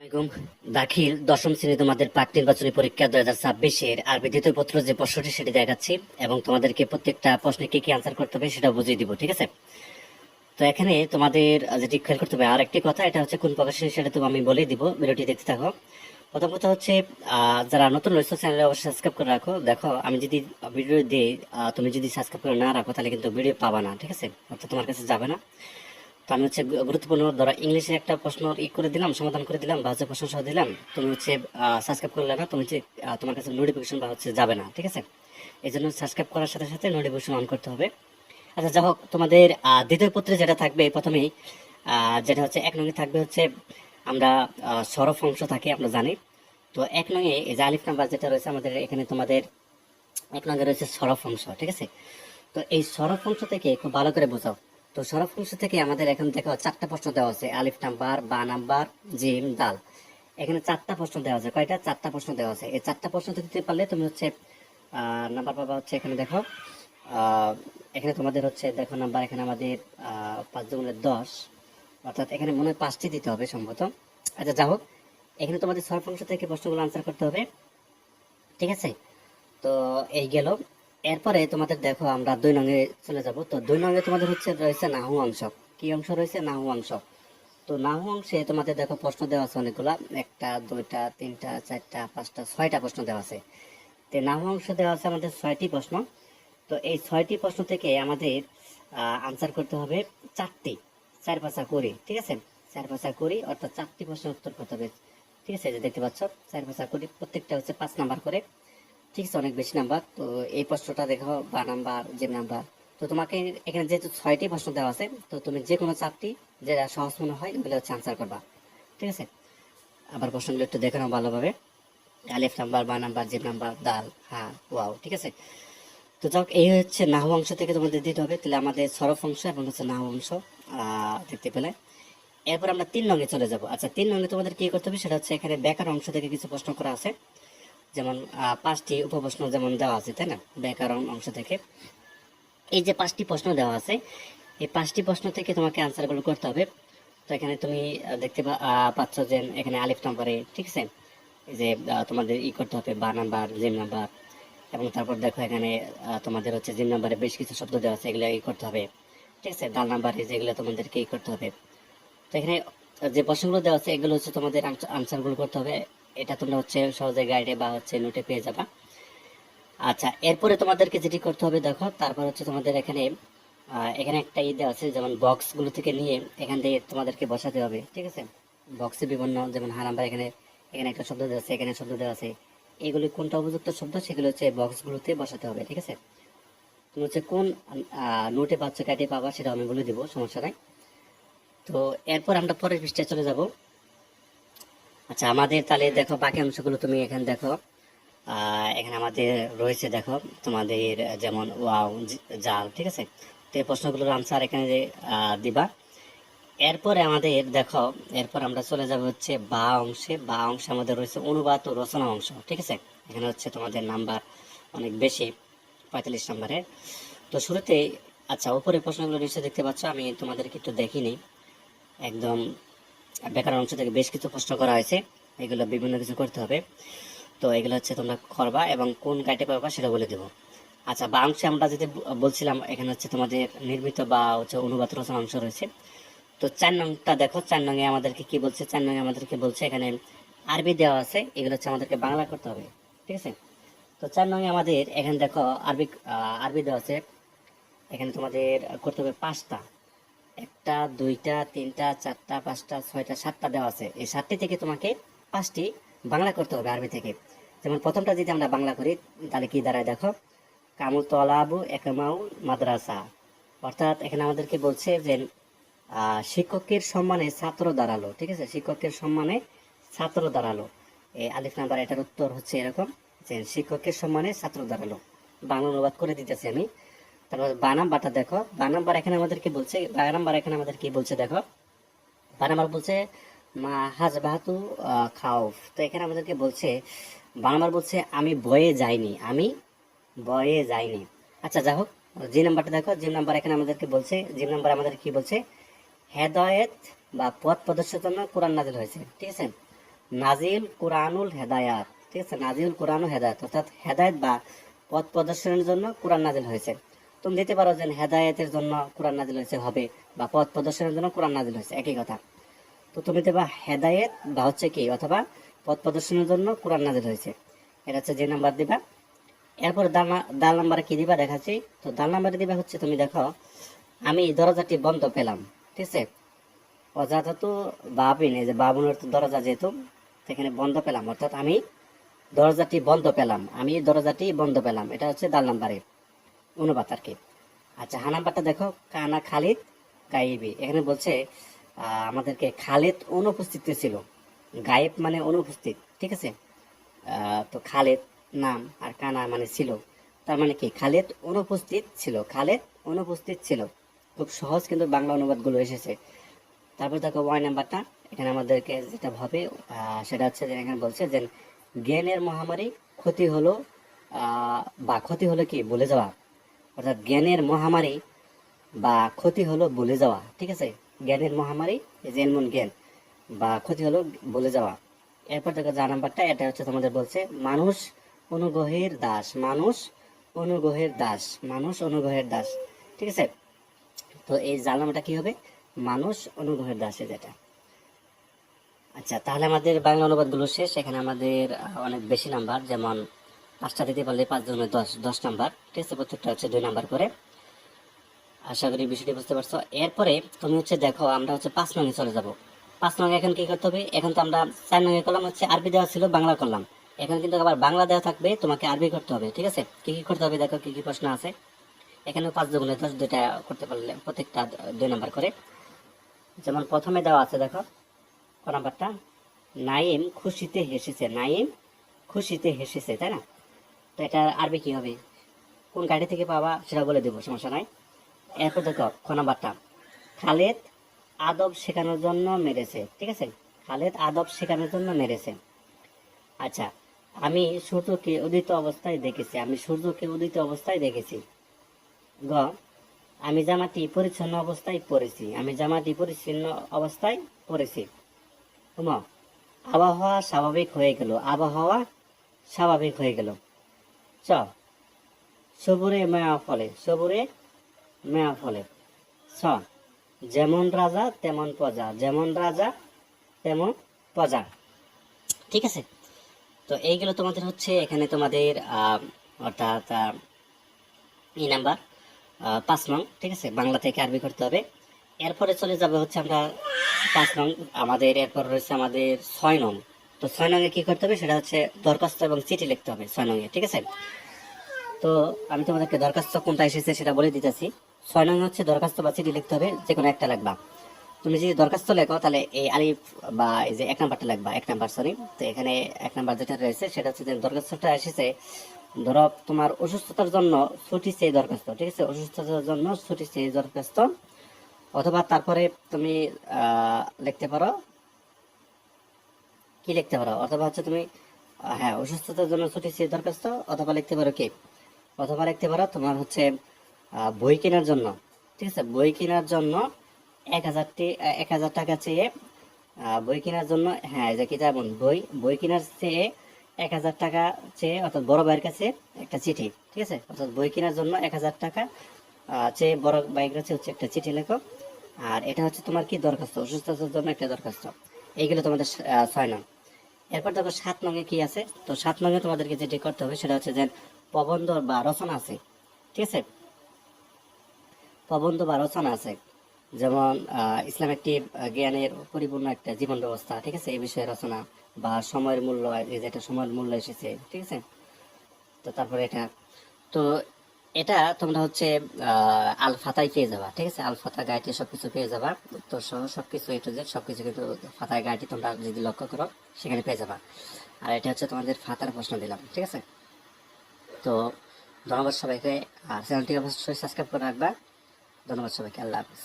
আসসালামু দাখিল দশম শ্রেণী তোমাদের পাঠ নির্বাচনী পরীক্ষা 2026-এর আরবি দ্বিতীয় পত্র যে প্রশ্নটি সেটি দেখাচ্ছি এবং তোমাদেরকে প্রত্যেকটা প্রশ্নে কি কি আনসার করতে হবে সেটা বুঝিয়ে দিব, ঠিক আছে? তো এখানে তোমাদের যেটি খেয়াল করতে হবে আর একটি কথা, এটা হচ্ছে কোন প্রকাশনী সেটা তো আমি বলেই দিব, ভিডিওটি দেখতে থাকো। প্রথম কথা হচ্ছে যারা নতুন রয়েছে চ্যানেলে অবশ্যই সাবস্ক্রাইব করে রাখো। দেখো আমি যদি ভিডিও দিই, তুমি যদি সাবস্ক্রাইব করে না রাখো তাহলে কিন্তু ভিডিও পাবা না, ঠিক আছে? অর্থাৎ তোমার কাছে যাবে না। তো আমি হচ্ছে গুরুত্বপূর্ণ ধরো ইংলিশে একটা প্রশ্ন করে দিলাম, সমাধান করে দিলাম বা হচ্ছে প্রশ্ন সহ দিলাম, তুমি হচ্ছে সাবস্ক্রাইব করলে না, তুমি হচ্ছে তোমার কাছে নোটিফিকেশন বা হচ্ছে যাবে না, ঠিক আছে? এই জন্য সাবস্ক্রাইব করার সাথে সাথে নোটিফিকেশন অন করতে হবে। আচ্ছা যাই হোক, তোমাদের দ্বিতীয় পত্রে যেটা থাকবে প্রথমেই যেটা হচ্ছে এক নঙ্গে থাকবে হচ্ছে আমরা সরফ অংশ থাকে আমরা জানি। তো এক নঙ্গে এই যে আলিফ নাম্বার যেটা রয়েছে আমাদের এখানে, তোমাদের এক নঙ্গে রয়েছে সরফ অংশ, ঠিক আছে? তো এই সরফ অংশ থেকে খুব ভালো করে বোঝাও। তো সরফ অংশ থেকে আমাদের এখন দেখো চারটা প্রশ্ন দেওয়া আছে, আলিফ নাম্বার, বা নাম্বার, জিম, দাল। এখানে চারটা প্রশ্ন দেওয়া আছে। কয়টা? চারটা প্রশ্ন দেওয়া আছে। এই চারটা প্রশ্ন দিতে পারলে তুমি হচ্ছে নাম্বার পাবা হচ্ছে এখানে দেখো এখানে তোমাদের হচ্ছে দেখো নাম্বার এখানে আমাদের 5 × 10, অর্থাৎ এখানে মনে হয় 5টি দিতে হবে সম্ভবত। আচ্ছা যাই হোক, এখানে তোমাদের সরফ অংশ থেকে প্রশ্নগুলো আনসার করতে হবে, ঠিক আছে? তো এই গেল। এরপরে তোমাদের দেখো আমরা 2 নঙে চলে যাব। তো 2 নঙে তোমাদের হচ্ছে রয়েছে নাহু অংশ। কি অংশ রয়েছে? নাহু অংশ। তো নাহু অংশে তোমাদের দেখো প্রশ্ন দেওয়া আছে অনেকগুলা, 1টা 2টা 3টা 4টা 5টা 6টা প্রশ্ন দেওয়া আছে। তো নাহু অংশ দেওয়া আছে আমাদের 6টি প্রশ্ন। তো এই 6টি প্রশ্ন থেকে আমাদের আনসার করতে হবে 4টি, 4 5 করি, ঠিক আছে? 4 5 করি, অর্থাৎ 4টি প্রশ্নের উত্তর করতে হবে, ঠিক আছে? যে দেখতে পাচ্ছ 4 5 করি, প্রত্যেকটা হচ্ছে 5 নাম্বার করে, ঠিক আছে? অনেক বেশি নাম্বার। তো এই প্রশ্নটা দেখো বা নাম্বার, যে নাম্বার। তো তোমাকে এখানে যেহেতু 6টি প্রশ্ন দেওয়া আছে, তো তুমি যে কোনো 4টি যেটা সহজ মনে হয় ওগুলো হচ্ছে আনসার করবা, ঠিক আছে? আবার প্রশ্নগুলো একটু দেখে নাও ভালোভাবে। আলিফ নাম্বার, বা নাম্বার, জিম নাম্বার, দাল, হ্যাঁ, ওয়াও, ঠিক আছে? তো যাক, এই হচ্ছে নাহু অংশ থেকে তোমাদের দিতে হবে। তাহলে আমাদের সরফ অংশ এবং হচ্ছে নাহু অংশ দেখতে পেলে। এরপর আমরা 3 নঙে চলে যাব। আচ্ছা 3 নঙে তোমাদের কি করতে হবে সেটা হচ্ছে এখানে ব্যাকরণ অংশ থেকে কিছু প্রশ্ন করা আছে, যেমন 5টি উপপ্রশ্ন যেমন দেওয়া আছে, তাই না? ব্যাকরণ অংশ থেকে এই যে 5টি প্রশ্ন দেওয়া আছে, এই 5টি প্রশ্ন থেকে তোমাকে আনসারগুলো করতে হবে। তো এখানে তুমি দেখতে পাচ্ছ যে এখানে আলিফ নাম্বারে, ঠিক আছে? এই যে তোমাদের করতে হবে বা নাম্বার, জিম নাম্বার, এবং তারপর দেখো এখানে তোমাদের হচ্ছে জিম নাম্বারে বেশ কিছু শব্দ দেওয়া আছে, এগুলো করতে হবে, ঠিক আছে? দাল নাম্বারে যেগুলো তোমাদেরকে করতে হবে। তো এখানে যে প্রশ্নগুলো দেওয়া আছে এগুলো হচ্ছে তোমাদের আনসারগুলো করতে হবে। এটা তোমরা হচ্ছে সহজে গাইডে বা হচ্ছে নোটে পেয়ে যাবা। আচ্ছা এরপরে তোমাদেরকে যেটি করতে হবে দেখো, তারপর হচ্ছে তোমাদের এখানে এখানে একটা দেওয়া আছে, যেমন বক্সগুলো থেকে নিয়ে এখান থেকে তোমাদেরকে বসাতে হবে, ঠিক আছে? বক্সে বিভিন্ন, যেমন নাম্বার, এখানে এখানে একটা শব্দ দেওয়া আছে, এখানে শব্দ দেওয়া আছে, এগুলি কোনটা উপযুক্ত শব্দ সেগুলো হচ্ছে বক্সগুলোতে বসাতে হবে, ঠিক আছে? তুমি হচ্ছে কোন নোটে পাচ্ছ, কাটে পাবা সেটা আমি বলে দিব, সমস্যা নাই। তো এরপর আমরা পরের পৃষ্ঠায় চলে যাব। আচ্ছা আমাদের তাহলে দেখো বাকি অংশগুলো তুমি এখানে দেখো, এখানে আমাদের রয়েছে দেখো তোমাদের যেমন ওয়াও, জাল, ঠিক আছে? তো এই প্রশ্নগুলোর আনসার এখানে দিবা। এরপরে আমাদের দেখো, এরপর আমরা চলে যাব হচ্ছে বা অংশে। বা অংশে আমাদের রয়েছে অনুবাদ ও রচনা অংশ, ঠিক আছে? এখানে হচ্ছে তোমাদের নাম্বার অনেক বেশি, 45 নম্বরের। তো শুরুতে আচ্ছা উপরে প্রশ্নগুলো নিশ্চয়ই দেখতে পাচ্ছ, আমি তোমাদেরকে একটু দেখিনি। একদম ব্যাকরণ অংশ থেকে বেশ কিছু প্রশ্ন করা হয়েছে, এগুলো বিভিন্ন কিছু করতে হবে। তো এগুলো হচ্ছে তোমরা করবা এবং কোন গাইডে পাবা সেটা বলে দেবো। আচ্ছা বা অংশে আমরা যদি বলছিলাম, এখানে হচ্ছে তোমাদের নির্মিত বা হচ্ছে অনুবাদ রচনা অংশ রয়েছে। তো 4 নংটা দেখো, 4 নঙে আমাদেরকে কি বলছে? 4 নঙে আমাদেরকে বলছে এখানে আরবি দেওয়া আছে, এগুলো হচ্ছে আমাদেরকে বাংলা করতে হবে, ঠিক আছে? তো 4 নঙে আমাদের এখানে দেখো আরবি আরবি দেওয়া আছে, এখানে তোমাদের করতে হবে 5টা, 1টা 2টা 3টা 4টা 5টা 6টা 7টা দেওয়া আছে। এই 7টি থেকে তোমাকে 5টি বাংলা করতে হবে আরবি থেকে। যেমন প্রথমটা যদি আমরা বাংলা করি তাহলে কি দাঁড়ায় দেখো, কামু তলাবু একমাউ মাদ্রাসা। অর্থাৎ এখানে আমাদেরকে বলছে যে শিক্ষকের সম্মানে ছাত্র দাঁড়ালো, ঠিক আছে? শিক্ষকের সম্মানে ছাত্র দাঁড়ালো। এই আলিফ নাম্বার, এটার উত্তর হচ্ছে এরকম যে শিক্ষকের সম্মানে ছাত্র দাঁড়ালো। বাংলা অনুবাদ করে দিতেছি আমি। তারপর বা নাম্বারটা দেখো, বা নাম্বার এখানে আমাদের কি বলছে? বা নাম্বার এখানে আমাদের কি বলছে দেখো, বা নাম্বার বলছে মা হাজ বাহাতু খাউফ। তো এখানে আমাদেরকে বলছে, বা নাম্বার বলছে আমি ভয়ে যাইনি, আমি ভয়ে যাইনি। আচ্ছা যাই হোক, জি নাম্বারটা দেখো, জি নাম্বার এখানে আমাদেরকে বলছে, জি নাম্বার আমাদের কি বলছে? হেদায়েত বা পথ প্রদর্শনের জন্য কোরআন নাজিল হয়েছে, ঠিক আছে? নাজিল কুরআনুল হেদায়াত, ঠিক আছে, নাজিল কুরআনুল হেদায়াত অর্থাৎ হেদায়েত বা পথ প্রদর্শনের জন্য কোরআন নাজিল হয়েছে। তুমি দিতে পারো যে হেদায়েতের জন্য কোরআন নাজিল হয়েছে হবে, বা পথ প্রদর্শনের জন্য কোরআন নাজিল হয়েছে, একই কথা। তো তুমি দেবা হেদায়েত বা হচ্ছে কি অথবা পথ প্রদর্শনের জন্য কোরআন নাজিল হয়েছে, এটা হচ্ছে যে নাম্বার দিবা। এরপর দাল নাম্বারে কি দিবা দেখাচ্ছি। তো দাল নাম্বারে দিবা হচ্ছে তুমি দেখো আমি দরজাটি বন্ধ পেলাম, ঠিক আছে, অজাতা তো বাবিন, এই যে বাবুনের তো দরজা যেহেতু, সেখানে বন্ধ পেলাম অর্থাৎ আমি দরজাটি বন্ধ পেলাম, আমি দরজাটি বন্ধ পেলাম, এটা হচ্ছে দাল নাম্বারের অনুবাদ আর কি। আচ্ছা, হা নাম্বারটা দেখো কানা খালিদ গাইবি, এখানে বলছে আমাদেরকে খালিদ অনুপস্থিত ছিল, গায়েব মানে অনুপস্থিত, ঠিক আছে। তো খালিদ নাম আর কানা মানে ছিল, তার মানে কি খালিদ অনুপস্থিত ছিল, খালিদ অনুপস্থিত ছিল। খুব সহজ কিন্তু বাংলা অনুবাদগুলো এসেছে। তারপর দেখো ওয়াই নাম্বারটা, এখানে আমাদেরকে যেটা ভাবে সেটা হচ্ছে যে এখানে বলছে যে জ্ঞানের মহামারী ক্ষতি হলো বা ক্ষতি হলো কি ভুলে যাওয়া, অর্থাৎ জ্ঞানের মহামারী বা ক্ষতি হলো ভুলে যাওয়া, ঠিক আছে। জ্ঞানের মহামারী যেমন জ্ঞান বা ক্ষতি হলো ভুলে যাওয়া। এরপর দেখো যা নাম্বারটা, এটা হচ্ছে তোমাদের বলছে মানুষ অনুগ্রহের দাস, মানুষ অনুগ্রহের দাস, মানুষ অনুগ্রহের দাস, ঠিক আছে। তো এই জাল নাম্বারটা কি হবে, মানুষ অনুগ্রহের দাসে যেটা। আচ্ছা, তাহলে আমাদের বাংলা অনুবাদগুলো শেষ। এখানে আমাদের অনেক বেশি নাম্বার, যেমন 5টা দিতে পারলে 5 জনে 10 নাম্বার, ঠিক আছে, প্রত্যেকটা হচ্ছে 2 নাম্বার করে। আশা করি বিষয়টি বুঝতে পারছো। এরপরে তুমি হচ্ছে দেখো আমরা হচ্ছে 5 নঙে চলে যাব। 5 নঙে এখন কি করতে হবে, এখন তো আমরা 4 নঙে করলাম হচ্ছে আরবি দেওয়া ছিল, বাংলা করলাম, এখন কিন্তু আবার বাংলা দেওয়া থাকবে, তোমাকে আরবি করতে হবে, ঠিক আছে। কি কি করতে হবে দেখো, কি কি প্রশ্ন আছে এখানে। 5 দুগুণে 10, 2টা করতে পারলে প্রত্যেকটা 2 নাম্বার করে। যেমন প্রথমে দেওয়া আছে দেখো ক নাম্বারটা, নাইম খুশিতে হেসেছে, নাইম খুশিতে হেসেছে, তাই না। তো এটা আরবি কি হবে, কোন গাড়ি থেকে পাবা সেটা বলে দেবো, সমস্যা নাই। এরপর দেখো খ নাম্বারটা, খালেদ আদব শেখানোর জন্য মেরেছে, ঠিক আছে, খালেদ আদব শেখানোর জন্য মেরেছে। আচ্ছা, আমি সূর্যকে উদিত অবস্থায় দেখেছি, আমি সূর্যকে উদিত অবস্থায় দেখেছি। গ, আমি জামাটি পরিচ্ছন্ন অবস্থায় পরেছি, আমি জামাটি পরিচ্ছন্ন অবস্থায় পরেছি। ম, আবহাওয়া স্বাভাবিক হয়ে গেল, আবহাওয়া স্বাভাবিক হয়ে গেল। চ, সবুরে মেয়া ফলে, সবুরে মেয়া ফলে। ছ, যেমন রাজা তেমন প্রজা, যেমন রাজা তেমন প্রজা, ঠিক আছে। তো এইগুলো তোমাদের হচ্ছে এখানে তোমাদের অর্থাৎ ই নাম্বার 5 নং, ঠিক আছে, বাংলা থেকে আরবি করতে হবে। এরপরে চলে যাবে হচ্ছে আমরা 5 নং, আমাদের এরপর রয়েছে আমাদের 6 নং। তো 6 নং এ কি করতে হবে সেটা হচ্ছে দরখাস্ত এবং চিঠি লিখতে হবে 6 নং এ, ঠিক আছে। তো আমি তোমাদেরকে দরখাস্ত কোনটা এসেছে সেটা বলে দিতেছি। 6 নং হচ্ছে দরখাস্ত বা চিঠি লিখতে হবে, যে কোনো একটা লাগবা। তুমি যদি দরখাস্ত লেখো তাহলে এই আলিফ বা এই যে 1 নাম্বারটা লাগবা, 1 নাম্বার সরি। তো এখানে 1 নাম্বার যেটা রয়েছে সেটা হচ্ছে যে দরখাস্তটা এসেছে, ধরো তোমার অসুস্থতার জন্য ছুটি চেয়ে দরখাস্ত, ঠিক আছে, অসুস্থতার জন্য ছুটি চেয়ে দরখাস্ত। অথবা তারপরে তুমি লিখতে পারো, কি লিখতে পারো, অথবা হচ্ছে তুমি হ্যাঁ অসুস্থতার জন্য ছুটি চেয়ে দরখাস্ত, অথবা লিখতে পারো কি, অথবা লিখতে পারো তোমার হচ্ছে বই কেনার জন্য, ঠিক আছে, বই কেনার জন্য 1,000 টাকা চেয়ে বই কেনার জন্য, হ্যাঁ যে কি যেমন বই কেনার চেয়ে 1,000 টাকা চেয়ে, অর্থাৎ বড় ভাইয়ের কাছে একটা চিঠি, ঠিক আছে, অর্থাৎ বই কেনার জন্য 1,000 টাকা চেয়ে বড় ভাইয়ের কাছে হচ্ছে একটা চিঠি লেখো। আর এটা হচ্ছে তোমার কি দরখাস্ত, অসুস্থতার জন্য একটা দরখাস্ত। এইগুলো তোমাদের 6 নং। এরপর দেখো 7 নং এ কি আছে। তো 7 নং এ তোমাদেরকে যেটি করতে হবে সেটা হচ্ছে যে প্রবন্ধ বা রচনা আছে, ঠিক আছে, প্রবন্ধ বা রচনা আছে। যেমন ইসলাম একটি জ্ঞানের পরিপূর্ণ একটা জীবন ব্যবস্থা, ঠিক আছে, এই বিষয়ে রচনা বা সময়ের মূল্য, এই যেটা সময়ের মূল্য এসেছে, ঠিক আছে। তো তারপরে এটা, তো এটা তোমরা হচ্ছে আল ফাতায় পেয়ে যাবা, ঠিক আছে, আল ফাতা গাইডে সবকিছু পেয়ে যাবা, উত্তর সহ সবকিছু এ টু জেড সবকিছু কিন্তু ফাতায় গাইডে তোমরা যদি লক্ষ্য করো সেখানে পেয়ে যাবা। আর এটা হচ্ছে তোমাদের ফাতার প্রশ্ন দিলাম, ঠিক আছে। তো ধন্যবাদ সবাইকে, আর চ্যানেলটি অবশ্যই সাবস্ক্রাইব করে রাখবা। ধন্যবাদ সবাইকে, আল্লাহ হাফিজ।